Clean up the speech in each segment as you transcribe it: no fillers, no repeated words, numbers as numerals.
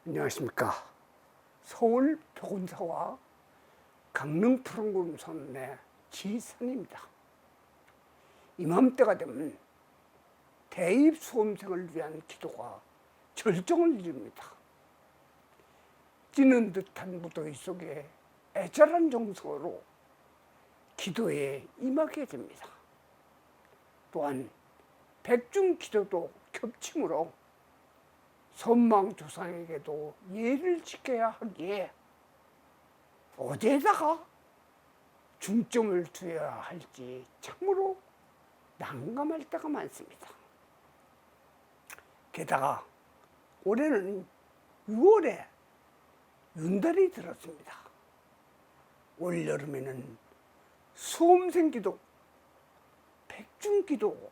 안녕하십니까. 서울 보건사와 강릉 푸른구름선의 지선입니다. 이맘때가 되면 대입 수험생을 위한 기도가 절정을 이룹니다. 찌는 듯한 무더위 속에 애절한 정성으로 기도에 임하게 됩니다. 또한 백중 기도도 겹침으로 선망조상에게도 예를 지켜야 하기에 어디에다가 중점을 두어야 할지 참으로 난감할 때가 많습니다. 게다가 올해는 6월에 윤달이 들었습니다. 올여름에는 수험생 기도, 백중 기도,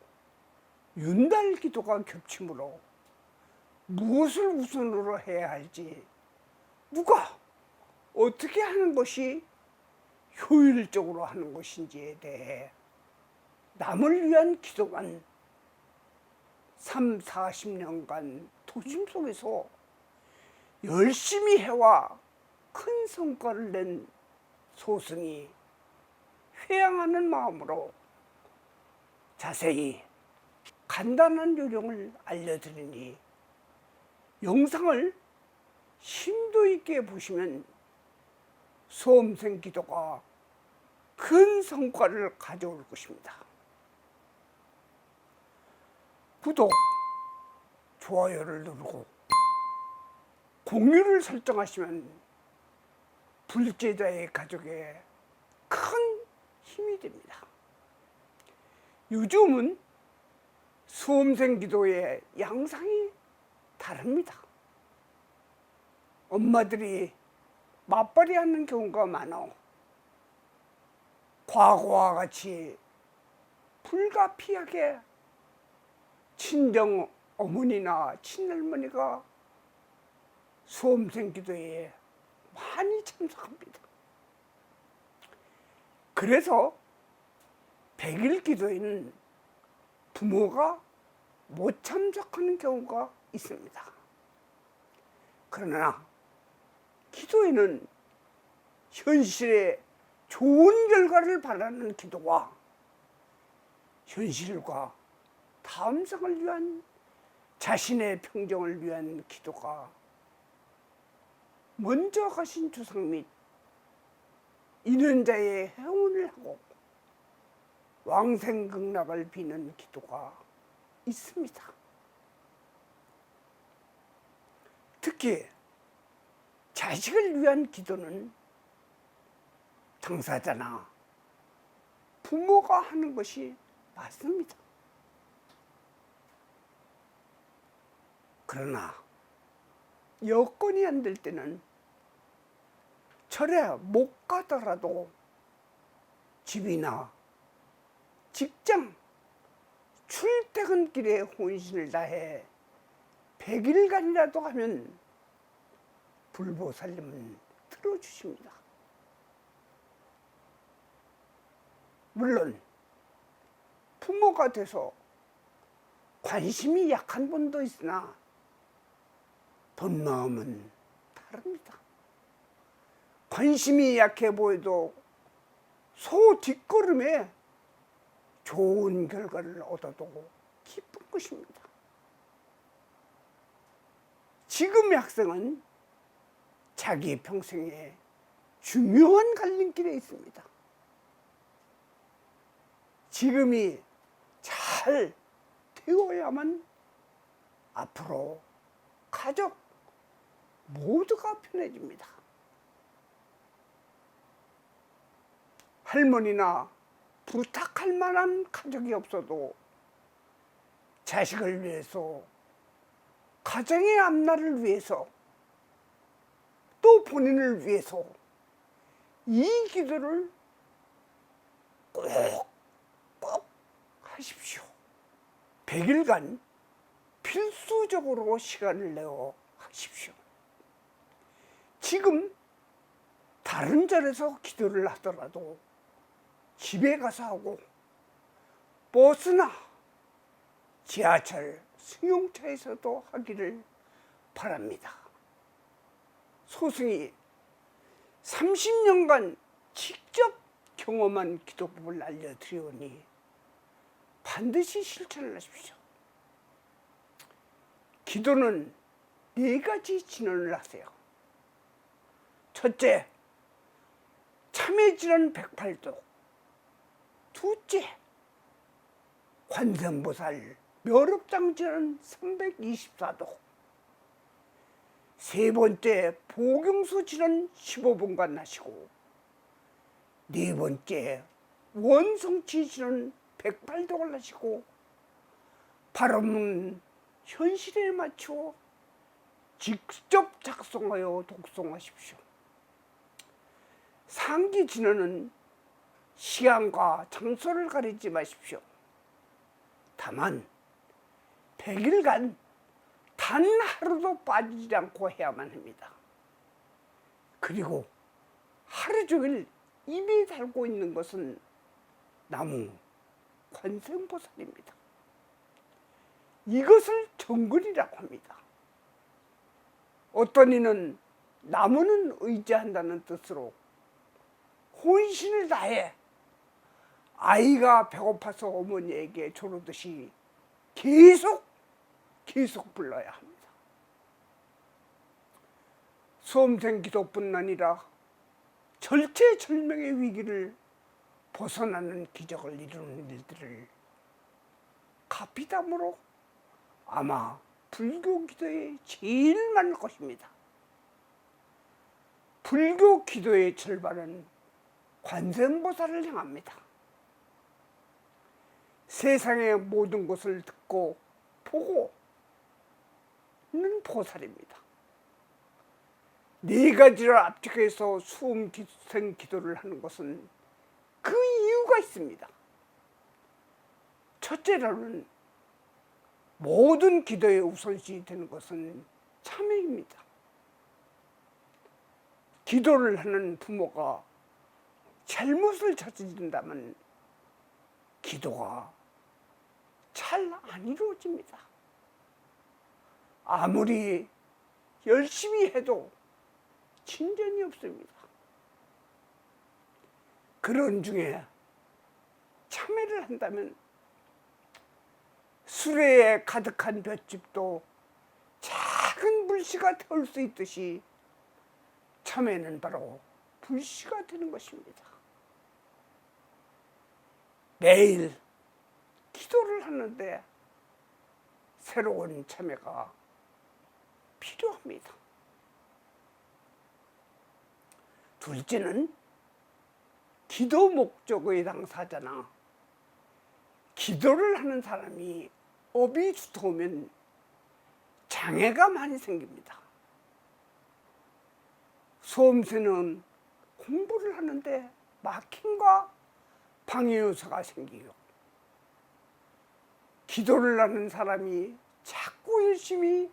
윤달 기도가 겹치므로 무엇을 우선으로 해야 할지, 누가 어떻게 하는 것이 효율적으로 하는 것인지에 대해 남을 위한 기도만 40년간 도심 속에서 열심히 해와 큰 성과를 낸 소승이 회양하는 마음으로 자세히 간단한 요령을 알려드리니 영상을 심도 있게 보시면 수험생 기도가 큰 성과를 가져올 것입니다. 구독, 좋아요를 누르고 공유를 설정하시면 불제자의 가족에 큰 힘이 됩니다. 요즘은 수험생 기도의 양상이 다릅니다. 엄마들이 맞벌이 하는 경우가 많아 과거와 같이 불가피하게 친정 어머니나 친할머니가 수험생 기도에 많이 참석합니다. 그래서 100일 기도에는 부모가 못 참석하는 경우가 있습니다. 그러나 기도에는 현실에 좋은 결과를 바라는 기도와 현실과 다음 생을 위한 자신의 평정을 위한 기도가 먼저 가신 조상 및 인연자의 행운을 하고 왕생극락을 비는 기도가 있습니다. 특히 자식을 위한 기도는 당사자나 부모가 하는 것이 맞습니다. 그러나 여건이 안 될 때는 절에 못 가더라도 집이나 직장, 출퇴근길에 혼신을 다해 100일간이라도 하면 불보살님은 들어주십니다. 물론 부모가 돼서 관심이 약한 분도 있으나 본 마음은 다릅니다. 관심이 약해 보여도 소 뒷걸음에 좋은 결과를 얻어도 기쁜 것입니다. 지금의 학생은 자기 평생에 중요한 갈림길에 있습니다. 지금이 잘 되어야만 앞으로 가족 모두가 편해집니다. 할머니나 부탁할 만한 가족이 없어도 자식을 위해서, 가정의 앞날을 위해서, 또 본인을 위해서 이 기도를 꼭 하십시오. 100일간 필수적으로 시간을 내어 하십시오. 지금 다른 절에서 기도를 하더라도 집에 가서 하고 버스나 지하철, 승용차에서도 하기를 바랍니다. 소승이 30년간 직접 경험한 기도법을 알려드리오니 반드시 실천을 하십시오. 기도는 4가지 진언을 하세요. 첫째, 참회진언 108도. 둘째, 관세음보살 멸업장진언 324도. 세 번째, 보경수진언 15분간 하시고, 네 번째, 원성치진언 108도를 하시고, 발음은 현실에 맞추어 직접 작성하여 독송하십시오. 상기진언은 시간과 장소를 가리지 마십시오. 다만 100일간 단 하루도 빠지지 않고 해야만 합니다. 그리고 하루 종일 입에 달고 있는 것은 나무 관세음보살입니다. 이것을 정글이라고 합니다. 어떤 이는 나무는 의지한다는 뜻으로 혼신을 다해 아이가 배고파서 어머니에게 조르듯이 계속 불러야 합니다. 수험생 기도뿐 아니라 절체절명의 위기를 벗어나는 기적을 이루는 일들을 가피담으로 아마 불교 기도에 제일 많을 것입니다. 불교 기도의 절반은 관세음보살을 향합니다. 세상의 모든 것을 듣고 보고 있는 보살입니다. 4가지를 압축해서 수험생 기도를 하는 것은 그 이유가 있습니다. 첫째로는 모든 기도의 우선시 되는 것은 참회입니다. 기도를 하는 부모가 잘못을 저지른다면 기도가 잘 안 이루어집니다. 아무리 열심히 해도 진전이 없습니다. 그런 중에 참회를 한다면 수레에 가득한 볏짚도 작은 불씨가 태울 수 있듯이 참회는 바로 불씨가 되는 것입니다. 매일 기도를 하는데 새로운 참회가 필요합니다. 둘째는 기도 목적의 당사자나 기도를 하는 사람이 업이 두터우면 장애가 많이 생깁니다. 수험생은 공부를 하는데 막힘과 방해 요소가 생기고, 기도를 하는 사람이 자꾸 열심히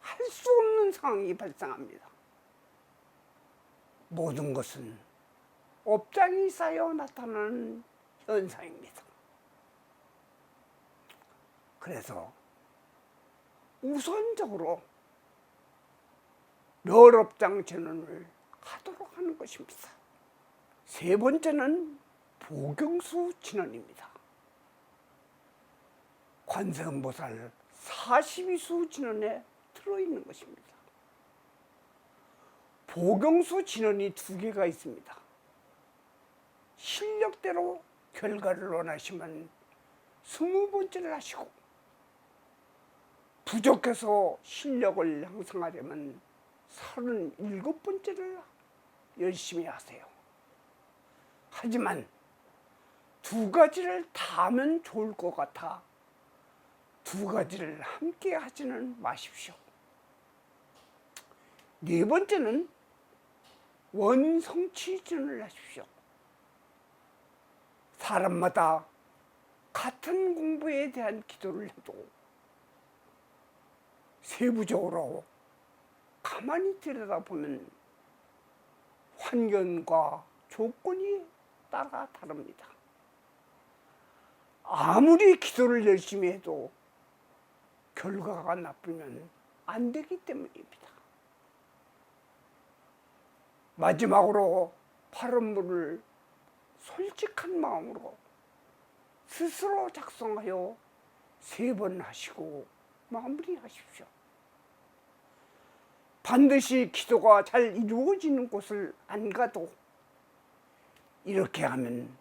할 수 없는 상황이 발생합니다. 모든 것은 업장이 쌓여 나타나는 현상입니다. 그래서 우선적으로 멸업장 전원을 하도록 하는 것입니다. 세 번째는 보경수 진언입니다. 관세음보살 42수 진언에 들어있는 것입니다. 보경수 진언이 2개가 있습니다. 실력대로 결과를 원하시면 20번째를 하시고, 부족해서 실력을 향상하려면 37번째를 열심히 하세요. 하지만 2가지를 다 하면 좋을 것 같아 2가지를 함께 하지는 마십시오. 네 번째는 원성치진을 하십시오. 사람마다 같은 공부에 대한 기도를 해도 세부적으로 가만히 들여다보면 환경과 조건이 따라 다릅니다. 아무리 기도를 열심히 해도 결과가 나쁘면 안 되기 때문입니다. 마지막으로 발언문을 솔직한 마음으로 스스로 작성하여 3번 하시고 마무리하십시오. 반드시 기도가 잘 이루어지는 곳을 안 가도 이렇게 하면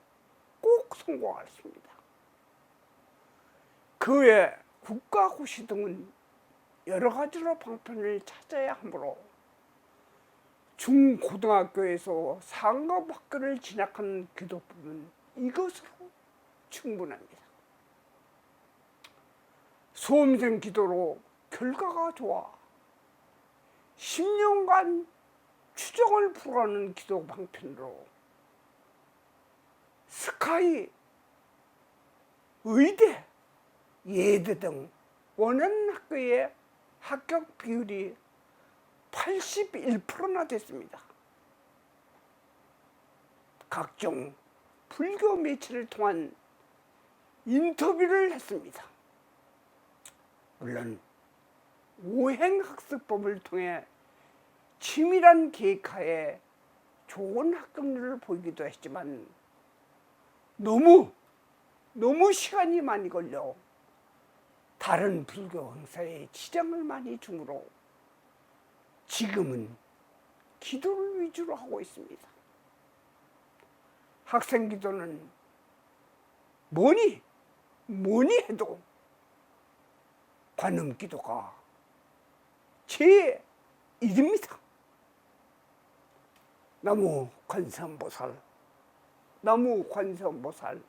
꼭 성공할 수 있습니다. 그 외 국가고시 등은 여러 가지로 방편을 찾아야 하므로 중고등학교에서 상업학교를 진학한 기도법은 이것으로 충분합니다. 수험생 기도로 결과가 좋아 10년간 추정을 불허하는 기도 방편으로 스카이, 의대, 예대 등 원하는 학교의 합격 비율이 81%나 됐습니다. 각종 불교 매체를 통한 인터뷰를 했습니다. 물론 오행학습법을 통해 치밀한 계획하에 좋은 합격률을 보이기도 했지만 너무 시간이 많이 걸려 다른 불교 행사에 지장을 많이 주므로 지금은 기도를 위주로 하고 있습니다. 학생 기도는 뭐니 해도 관음 기도가 제1입니다. 나무 관세음보살, 나무 관세음보살,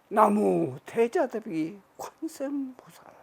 나무 대자대비 관세음보살.